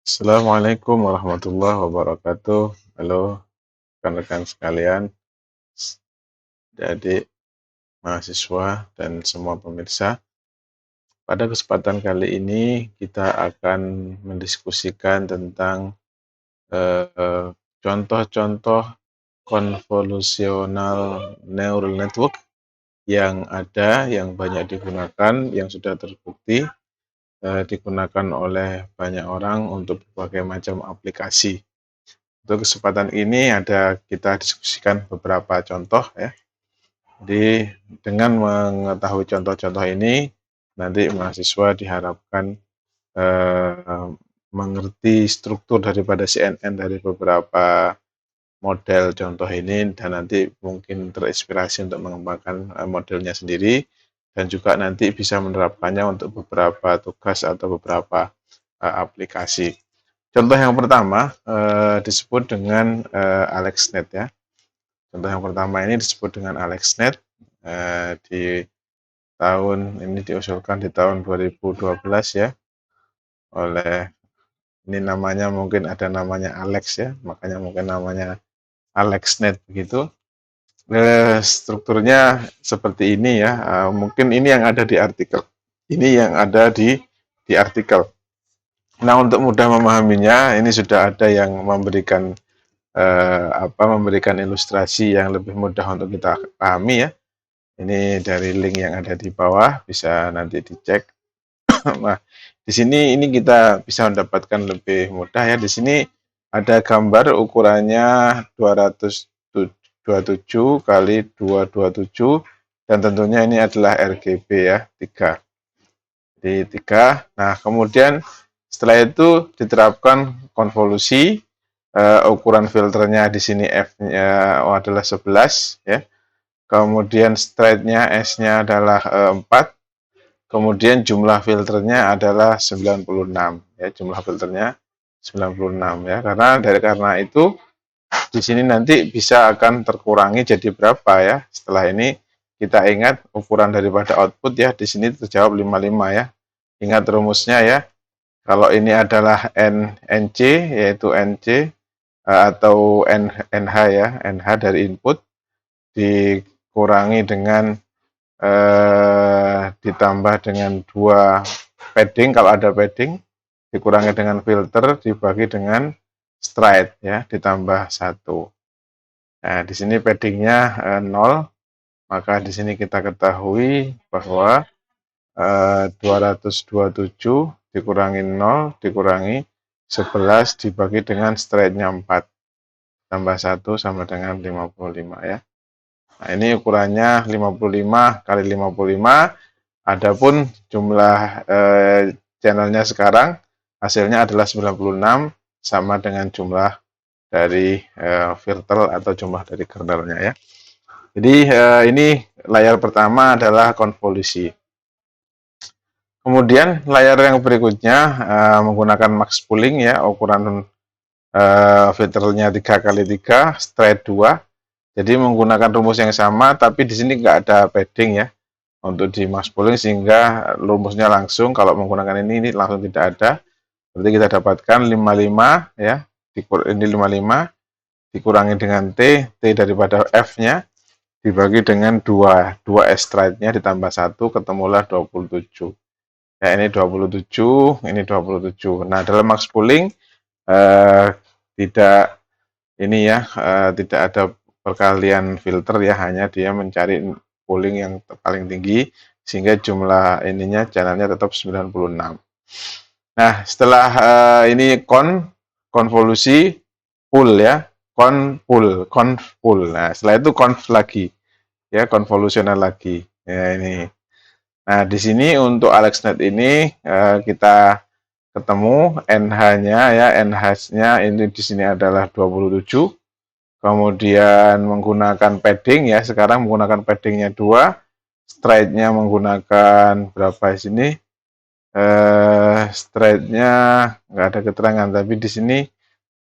Assalamualaikum warahmatullahi wabarakatuh. Halo rekan-rekan sekalian, adik, mahasiswa, dan semua pemirsa. Pada kesempatan kali ini kita akan mendiskusikan tentang contoh-contoh konvolusional neural network yang ada, yang banyak digunakan, yang sudah terbukti digunakan oleh banyak orang untuk berbagai macam aplikasi. Untuk kesempatan ini kita diskusikan beberapa contoh ya. Jadi dengan mengetahui contoh-contoh ini, nanti mahasiswa diharapkan mengerti struktur daripada CNN dari beberapa model contoh ini, dan nanti mungkin terinspirasi untuk mengembangkan modelnya sendiri, dan juga nanti bisa menerapkannya untuk beberapa tugas atau beberapa aplikasi. Contoh yang pertama disebut dengan AlexNet ya. Contoh yang pertama ini disebut dengan AlexNet. Di tahun ini diusulkan di tahun 2012 ya, oleh ini namanya mungkin ada namanya Alex ya, makanya mungkin namanya AlexNet begitu. Strukturnya seperti ini ya, mungkin ini yang ada di artikel. Ini yang ada di artikel. Nah, untuk mudah memahaminya, ini sudah ada yang memberikan ilustrasi yang lebih mudah untuk kita pahami ya. Ini dari link yang ada di bawah, bisa nanti dicek. Nah, di sini ini kita bisa mendapatkan lebih mudah ya. Di sini ada gambar ukurannya 227 kali 227, dan tentunya ini adalah RGB ya, 3. Jadi 3. Nah, kemudian setelah itu diterapkan konvolusi. Ukuran filternya di sini F-nya adalah 11 ya. Kemudian straightnya S-nya adalah 4. Kemudian jumlah filternya adalah 96 ya, jumlah filternya 96 ya. Karena itu di sini nanti bisa akan terkurangi jadi berapa ya. Setelah ini kita ingat ukuran daripada output ya, di sini terjawab 55 ya. Ingat rumusnya ya. Kalau ini adalah NC, yaitu NC atau NH ya, NH dari input dikurangi dengan ditambah dengan 2 padding kalau ada padding, dikurangi dengan filter, dibagi dengan stride ya, ditambah 1. Nah, di sini paddingnya 0, maka di sini kita ketahui bahwa 227 dikurangi 0 dikurangi 11 dibagi dengan stride-nya 4 tambah 1 sama dengan 55 ya. Nah, ini ukurannya 55 kali 55. Adapun jumlah channelnya sekarang hasilnya adalah 96, sama dengan jumlah dari filter atau jumlah dari kernelnya ya. Jadi ini layar pertama adalah konvolusi. Kemudian layar yang berikutnya menggunakan max pooling ya, ukuran filternya 3 kali 3, straight 2. Jadi menggunakan rumus yang sama, tapi di sini nggak ada padding ya untuk di max pooling, sehingga rumusnya langsung kalau menggunakan ini langsung tidak ada. Berarti kita dapatkan 55 ya, ini 55 dikurangi dengan T daripada F-nya dibagi dengan 2 S stride-nya ditambah 1, ketemulah 27. Ya, ini 27, ini 27. Nah, dalam max pooling tidak ini ya, tidak ada perkalian filter ya, hanya dia mencari pooling yang paling tinggi sehingga jumlah ininya channelnya tetap 96. Nah, setelah ini konvolusi pool ya, conv pool. Nah, setelah itu conv lagi ya, konvolusional lagi. Ya, ini. Nah, di sini untuk AlexNet ini kita ketemu NH-nya ya, NH-nya ini di sini adalah 27. Kemudian menggunakan padding ya, sekarang menggunakan paddingnya 2, stride-nya menggunakan berapa di sini? Stride-nya nggak ada keterangan, tapi di sini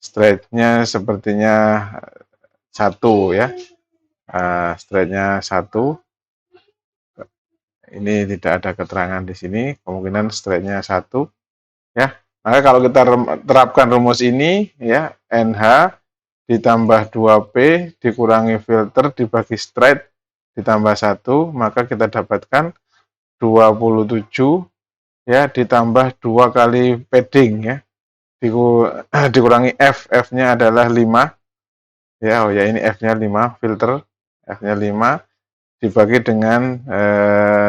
stride-nya sepertinya 1 ya. Stride-nya 1. Ini tidak ada keterangan di sini, kemungkinan stride-nya 1 ya. Maka kalau kita terapkan rumus ini ya, NH ditambah 2P dikurangi filter dibagi straight ditambah 1, maka kita dapatkan 27 ya ditambah 2 kali padding ya, dikurangi F-nya adalah 5 ya, oh ya ini F-nya 5 filter, F-nya 5 dibagi dengan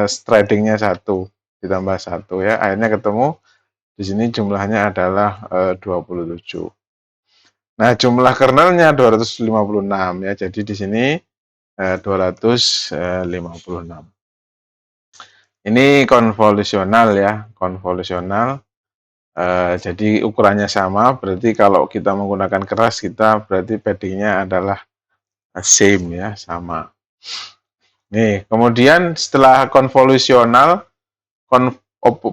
stridingnya 1 ditambah 1 ya, akhirnya ketemu di sini jumlahnya adalah 27. Nah, jumlah kernelnya 256 ya. Jadi di sini 256. Ini konvolusional ya, konvolusional. Jadi ukurannya sama, berarti kalau kita menggunakan keras kita berarti paddingnya adalah same ya, sama. Nih, kemudian setelah konvolusional,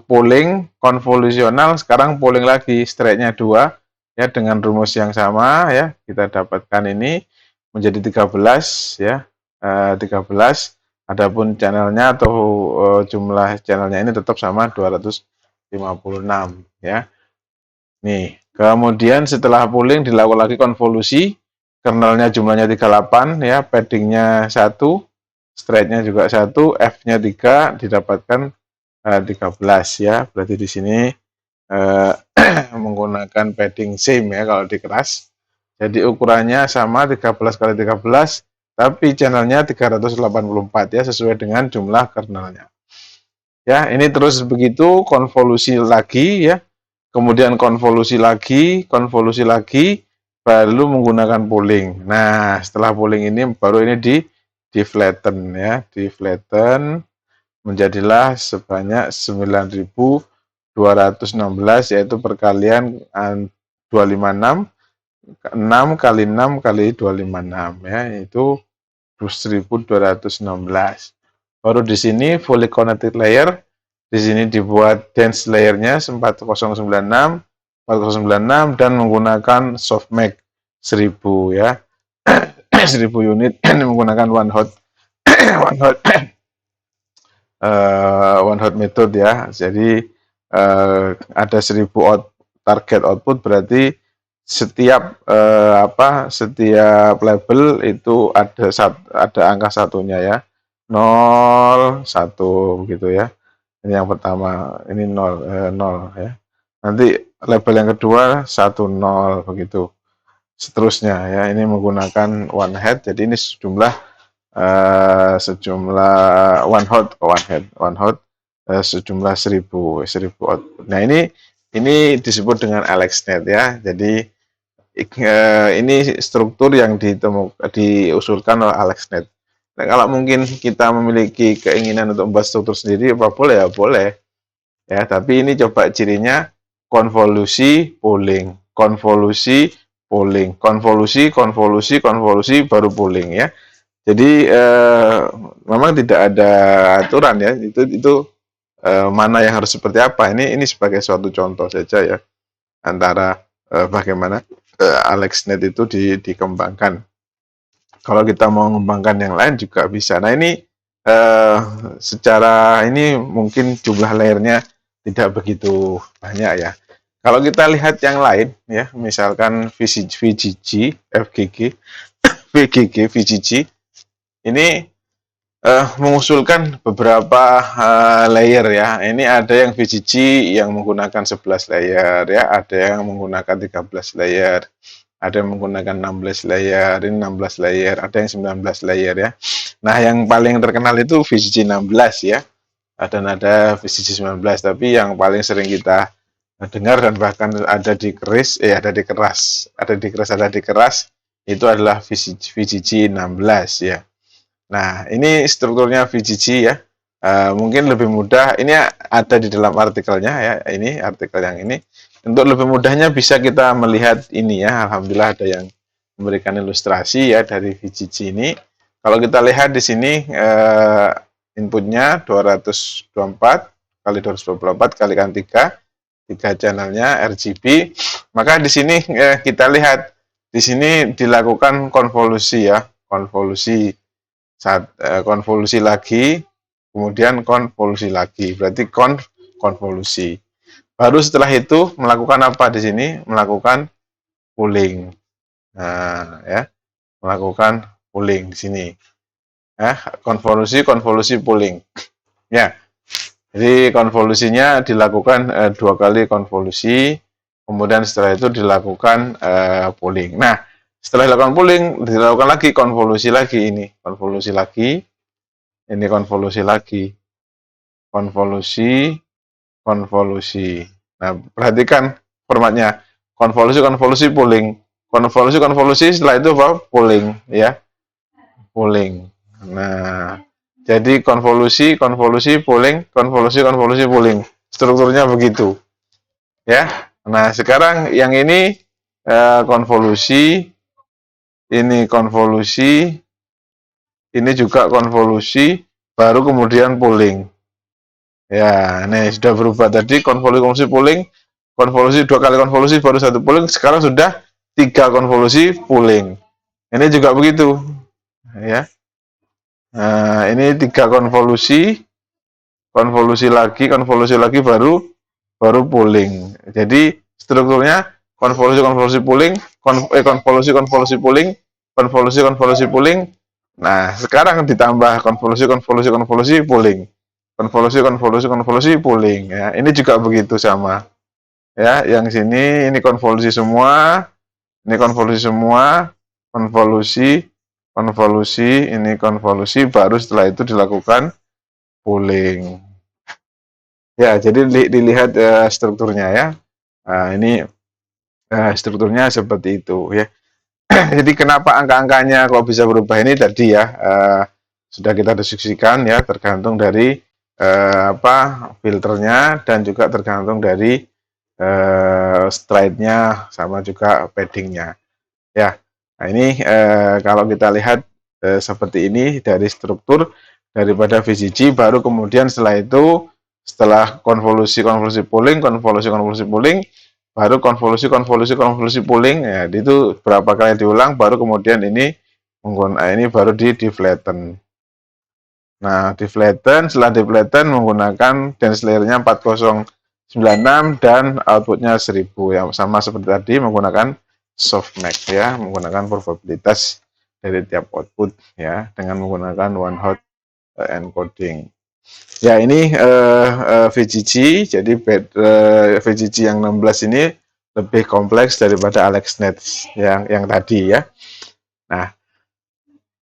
polling, konvolusional, sekarang polling lagi, straightnya 2 ya, dengan rumus yang sama ya, kita dapatkan ini menjadi 13 ya, 13. Adapun channelnya atau jumlah channelnya ini tetap sama 256 ya. Nih, kemudian setelah polling dilakukan lagi konvolusi, kernelnya jumlahnya 38 ya, paddingnya 1, straightnya juga 1, F-nya 3, didapatkan 13 ya. Berarti di sini menggunakan padding same ya kalau di keras. Jadi ukurannya sama 13 kali 13, tapi channelnya 384 ya, sesuai dengan jumlah kernelnya. Ya, ini terus begitu, konvolusi lagi ya. Kemudian konvolusi lagi, baru menggunakan polling. Nah, setelah polling ini baru ini di flatten ya, di flatten menjadilah sebanyak 9.216, yaitu perkalian 256, 6 kali 6 kali 256 ya, itu 1216. Baru di sini fully connected layer, di sini dibuat dense layernya 4096 dan menggunakan softmax 1000 ya. 1000 unit menggunakan one hot one hot method ya. Jadi ada 1000 target output, berarti setiap setiap label itu ada angka satunya ya, 0 1 begitu ya. Ini yang pertama, ini 0 ya. Nanti label yang kedua 1 0 begitu. Seterusnya ya, ini menggunakan one head, jadi ini sejumlah one hot sejumlah 1000 output. Nah, ini disebut dengan AlexNet ya. Jadi ini struktur yang diusulkan oleh AlexNet. Nah, kalau mungkin kita memiliki keinginan untuk membuat struktur sendiri, apa boleh ya boleh ya. Tapi ini coba cirinya konvolusi, polling, konvolusi, polling, konvolusi, baru polling ya. Jadi memang tidak ada aturan ya. Itu mana yang harus seperti apa. Ini sebagai suatu contoh saja ya, antara bagaimana AlexNet itu dikembangkan. Kalau kita mau mengembangkan yang lain juga bisa. Nah, ini secara ini mungkin jumlah layernya tidak begitu banyak ya. Kalau kita lihat yang lain ya, misalkan VGG, FGG, VGG, ini mengusulkan beberapa layer ya. Ini ada yang VGG yang menggunakan 11 layer ya, ada yang menggunakan 13 layer, ada yang menggunakan 16 layer, ini 16 layer, ada yang 19 layer ya. Nah, yang paling terkenal itu VGG 16 ya, dan ada VGG 19, tapi yang paling sering kita dengar dan bahkan ada di keras, itu adalah VGG 16 ya. Nah, ini strukturnya VGG ya. Mungkin lebih mudah, ini ada di dalam artikelnya ya, ini artikel yang ini. Untuk lebih mudahnya bisa kita melihat ini ya, alhamdulillah ada yang memberikan ilustrasi ya dari VGG ini. Kalau kita lihat di sini inputnya 224 kali 224 kalikan 3 channelnya RGB. Maka di sini kita lihat di sini dilakukan konvolusi ya, konvolusi lagi, kemudian konvolusi lagi, berarti konvolusi. Baru setelah itu melakukan apa di sini? Melakukan pooling. Nah, ya, melakukan pooling di sini. Ya, konvolusi pooling. Ya. Jadi konvolusinya dilakukan 2 kali konvolusi, kemudian setelah itu dilakukan pooling. Nah, setelah dilakukan pooling, dilakukan lagi konvolusi lagi ini, konvolusi lagi, ini konvolusi lagi, konvolusi, konvolusi. Nah, perhatikan formatnya, konvolusi pooling, konvolusi setelah itu apa? Pooling, ya, pooling. Nah, jadi konvolusi pooling, konvolusi pooling. Strukturnya begitu, ya. Nah, sekarang yang ini konvolusi, ini konvolusi, ini juga konvolusi, baru kemudian pooling. Ya, ini sudah berubah tadi konvolusi pooling, konvolusi 2 kali konvolusi baru 1 pooling, sekarang sudah 3 konvolusi pooling. Ini juga begitu, ya. Nah, ini 3 konvolusi, konvolusi lagi baru pooling. Jadi strukturnya konvolusi pooling, konvolusi pooling, konvolusi pooling. Nah, sekarang ditambah konvolusi pooling. Konvolusi pooling, ya. Ini juga begitu sama. Ya, yang sini ini konvolusi semua, ini konvolusi semua, konvolusi, ini konvolusi, baru setelah itu dilakukan pooling. Ya, jadi dilihat strukturnya ya. Nah, ini strukturnya seperti itu ya. Jadi kenapa angka-angkanya kok bisa berubah ini tadi ya, sudah kita diskusikan ya, tergantung dari apa filternya dan juga tergantung dari stride-nya sama juga paddingnya ya. Nah, ini kalau kita lihat seperti ini dari struktur daripada VCG, baru kemudian setelah itu, setelah konvolusi pooling, baru konvolusi pooling, ya itu berapa kali diulang, baru kemudian ini menggunakan ini baru di flatten. Nah, di flatten, setelah di flatten menggunakan dance layer-nya 4096 dan outputnya 1000, yang sama seperti tadi menggunakan softmax ya, menggunakan probabilitas dari tiap output ya, dengan menggunakan one hot encoding. Ya, ini VGG, jadi VGG yang 16 ini lebih kompleks daripada AlexNet yang tadi ya. Nah,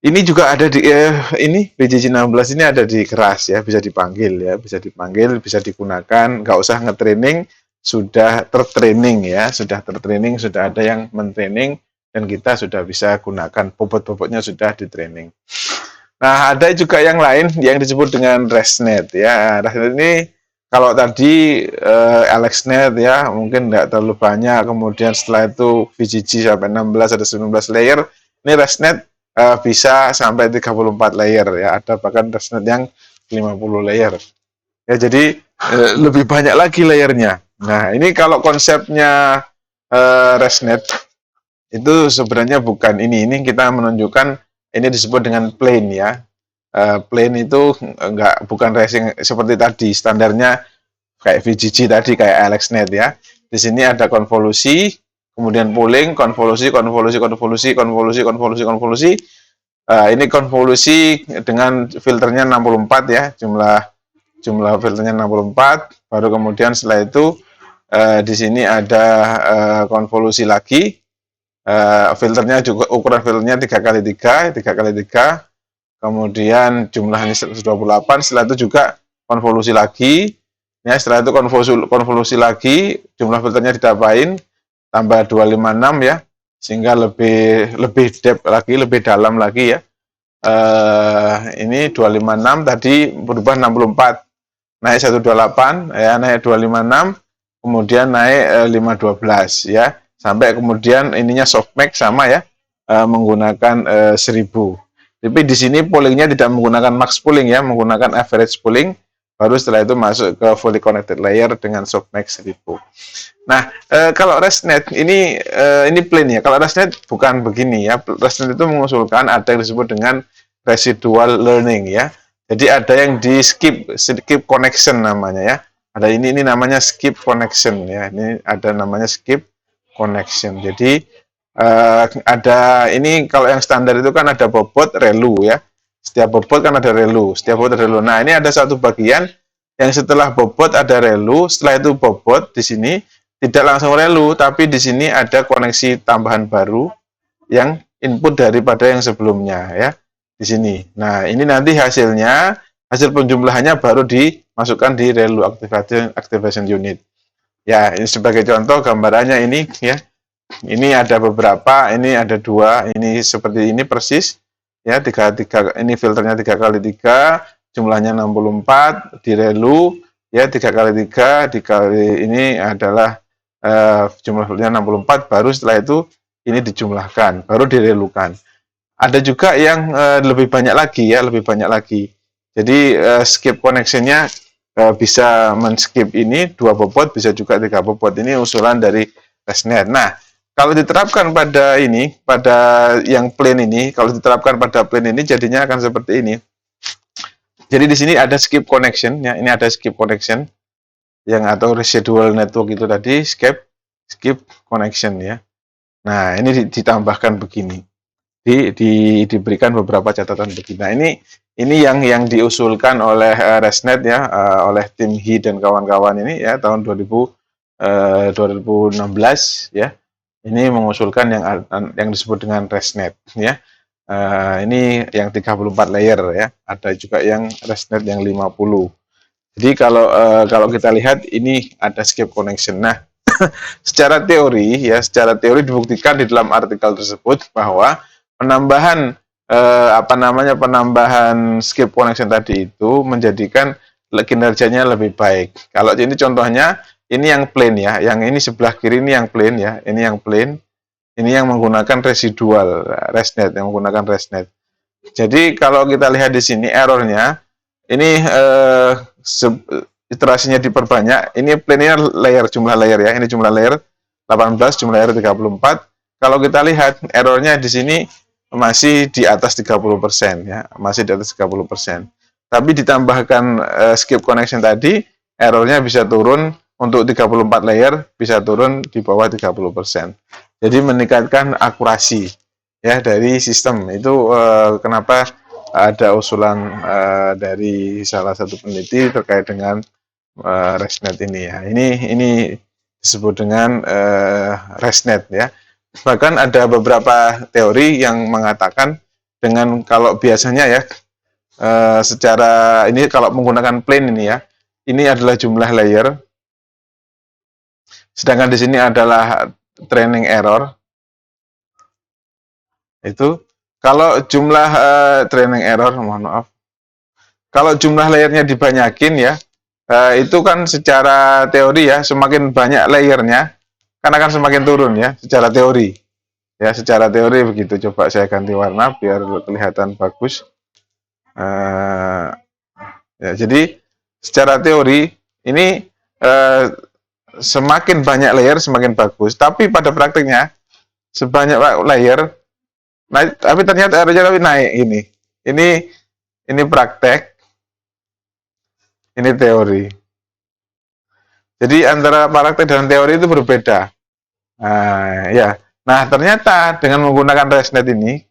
ini juga ada di ini VGG 16 ini ada di keras ya, bisa dipanggil ya, bisa digunakan, nggak usah ngetraining, sudah tertraining ya, sudah ada yang mentraining dan kita sudah bisa gunakan, bobot-bobotnya sudah di training. Nah, ada juga yang lain yang disebut dengan ResNet ya. ResNet ini kalau tadi AlexNet ya, mungkin nggak terlalu banyak, kemudian setelah itu VGG sampai 16 ada 19 layer. Ini ResNet bisa sampai 34 layer ya, ada bahkan ResNet yang 50 layer. Ya, jadi lebih banyak lagi layernya. Nah, ini kalau konsepnya ResNet itu sebenarnya bukan ini kita menunjukkan, ini disebut dengan plane ya. Plane itu bukan racing seperti tadi, standarnya kayak VGG tadi, kayak AlexNet ya. Di sini ada konvolusi, kemudian pooling, konvolusi. Ini konvolusi dengan filternya 64 ya, jumlah filternya 64. Baru kemudian setelah itu di sini ada konvolusi lagi. Filternya juga, ukuran filternya 3x3, kemudian jumlahnya 128. Setelah itu juga konvolusi lagi ya, setelah itu konvolusi lagi, jumlah filternya ditambahin tambah 256 ya, sehingga lebih depth lagi, lebih dalam lagi ya. Ini 256 tadi berubah 64, naik 128 ya, naik 256, kemudian naik 512 ya, sampai kemudian ininya softmax sama ya, menggunakan 1000. Tapi di sini poolingnya tidak menggunakan max pooling ya, menggunakan average pooling. Baru setelah itu masuk ke fully connected layer dengan softmax 1000. Nah, kalau ResNet ini plain ya. Kalau ResNet bukan begini ya. ResNet itu mengusulkan ada yang disebut dengan residual learning ya. Jadi ada yang di skip connection namanya ya. Ada ini namanya skip connection ya. Ini ada namanya skip connection. Jadi ada ini kalau yang standar itu kan ada bobot relu ya. Setiap bobot kan ada relu, setiap bobot ada relu. Nah, ini ada satu bagian yang setelah bobot ada relu, setelah itu bobot di sini tidak langsung relu, tapi di sini ada koneksi tambahan baru yang input daripada yang sebelumnya ya di sini. Nah, ini nanti hasilnya, hasil penjumlahannya baru dimasukkan di relu activation unit. Ya, ini sebagai contoh gambarannya ini ya. Ini ada beberapa, ini ada dua, ini seperti ini persis ya, ini filternya 3x3, jumlahnya 64 di relu ya, 3x3 dikali ini adalah jumlahnya 64, baru setelah itu ini dijumlahkan, baru direlukan. Ada juga yang lebih banyak lagi ya, lebih banyak lagi. Jadi skip connection-nya bisa men-skip ini 2 bobot, bisa juga 3 bobot. Ini usulan dari ResNet. Nah, kalau diterapkan pada ini, pada yang plain ini, kalau diterapkan pada plain ini jadinya akan seperti ini. Jadi di sini ada skip connection ya, ini ada skip connection yang atau residual network itu tadi skip connection ya. Nah, ini ditambahkan begini. Diberikan beberapa catatan begini. Nah, ini yang diusulkan oleh ResNet ya, oleh tim He dan kawan-kawan ini ya tahun 2016 ya. Ini mengusulkan yang disebut dengan ResNet ya. Ini yang 34 layer ya. Ada juga yang ResNet yang 50. Jadi kalau kita lihat ini ada skip connection. Nah, secara teori dibuktikan di dalam artikel tersebut bahwa penambahan penambahan skip connection tadi itu menjadikan kinerjanya lebih baik. Kalau ini contohnya, ini yang plain ya, yang ini sebelah kiri ini yang plain ya, ini yang plain, ini yang menggunakan residual ResNet, yang menggunakan ResNet. Jadi kalau kita lihat di sini errornya, ini iterasinya diperbanyak, ini plainnya layer, jumlah layer ya, ini jumlah layer 18, jumlah layer 34. Kalau kita lihat errornya di sini masih di atas 30% ya, masih di atas 30%. Tapi ditambahkan skip connection tadi, errornya bisa turun untuk 34 layer, bisa turun di bawah 30%. Jadi meningkatkan akurasi ya dari sistem. Itu kenapa ada usulan dari salah satu peneliti terkait dengan ResNet ini ya. Ini disebut dengan ResNet ya. Bahkan ada beberapa teori yang mengatakan dengan kalau biasanya ya secara ini kalau menggunakan plain ini ya, ini adalah jumlah layer, sedangkan di sini adalah training error. Itu kalau jumlah training error, mohon maaf, kalau jumlah layernya dibanyakin ya, itu kan secara teori ya, semakin banyak layernya kan akan semakin turun ya, secara teori ya, secara teori begitu. Coba saya ganti warna biar kelihatan bagus. Ya, jadi secara teori ini semakin banyak layer semakin bagus, tapi pada praktiknya sebanyak layer naik, tapi ternyata errornya lebih naik. Ini praktek, ini teori. Jadi antara praktek dan teori itu berbeda. Ya. Nah, ternyata dengan menggunakan ResNet ini,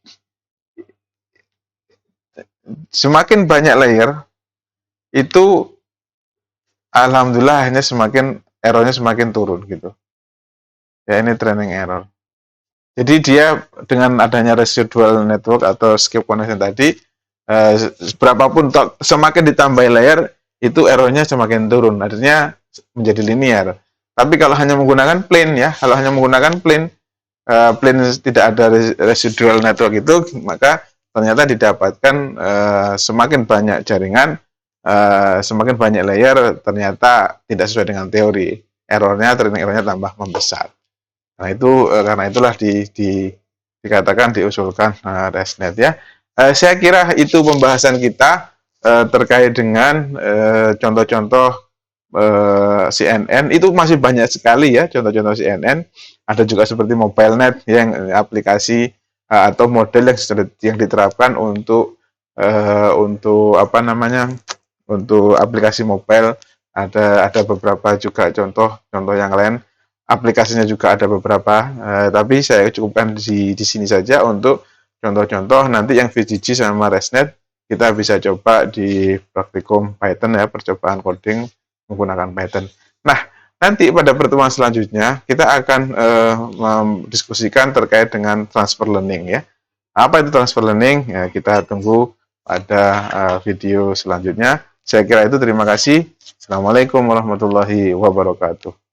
semakin banyak layer, itu alhamdulillah ini errornya semakin turun gitu. Ya, ini training error. Jadi dia dengan adanya residual network atau skip connection tadi, berapapun semakin ditambah layer, itu errornya semakin turun. Artinya menjadi linear. Tapi kalau hanya menggunakan plain ya, kalau hanya menggunakan plain tidak ada residual network itu, maka ternyata didapatkan semakin banyak jaringan, semakin banyak layer, ternyata tidak sesuai dengan teori. Training errornya tambah membesar. Nah itu karena itulah dikatakan diusulkan ResNet ya. Saya kira itu pembahasan kita terkait dengan contoh-contoh CNN. Itu masih banyak sekali ya contoh-contoh CNN. Ada juga seperti MobileNet yang aplikasi atau model yang diterapkan untuk untuk aplikasi mobile ada beberapa juga contoh yang lain, aplikasinya juga ada beberapa, tapi saya cukupkan di sini saja untuk contoh-contoh. Nanti yang VGG sama ResNet kita bisa coba di praktikum Python ya, percobaan coding menggunakan Python. Nah, nanti pada pertemuan selanjutnya kita akan mendiskusikan terkait dengan transfer learning ya. Apa itu transfer learning? Ya, kita tunggu pada video selanjutnya. Saya kira itu, terima kasih. Assalamualaikum warahmatullahi wabarakatuh.